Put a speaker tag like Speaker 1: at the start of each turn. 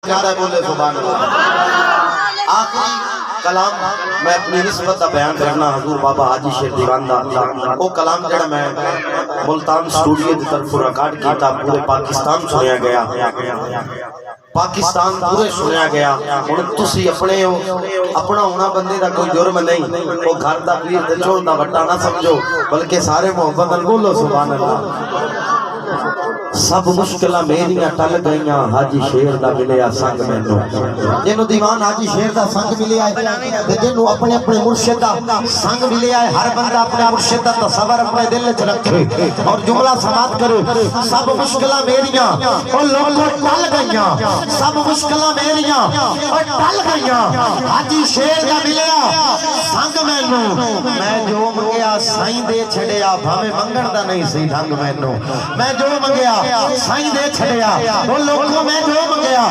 Speaker 1: करता है, बोले सुभान अल्लाह। आखिरी कलाम मैं अपनी निस्बत का बयान करना हजूर बाबा हाजी शेर दीवान दा वो कलाम जड़ा मैं मुल्तान स्टूडियो की तरफ रिकॉर्ड किया, पूरे पाकिस्तान सुनया गया, पाकिस्तान पूरे सुनया गया। हुण तुसी अपने हो, अपना होना बंदे का कोई जुर्म नहीं, वो घर का पीर ते छोड़ दा वड्डा ना समझो, बल्कि सारे मोहब्बत नाल बोलो सुभान अल्लाह। सब मुश्किल मेरिया टल गई, हाजी शेर दा मिलिया संग मैनू। जिन्हों दीवान हाजी शेर दा संग मिलिया है, जिन्हों अपने अपने मुर्शिद दा संग मिलिया है, हर बंदा अपने मुर्शिद दा तसव्वुर अपने दिल च रखे और जुमला समाप्त करे। सब मुश्किल मेरिया और लोगों टल गई, सब मुश्किल मेरिया और टल गई, हाजी शेर दा मिलिया संग मैनू। मैं जो मंगया साईं दे छड़िया, भावे मंगण दा नहीं सी ढंग मैनू। मैं जो मंगया साईं दे छड़िया, वो लोगों मैं जो मंगया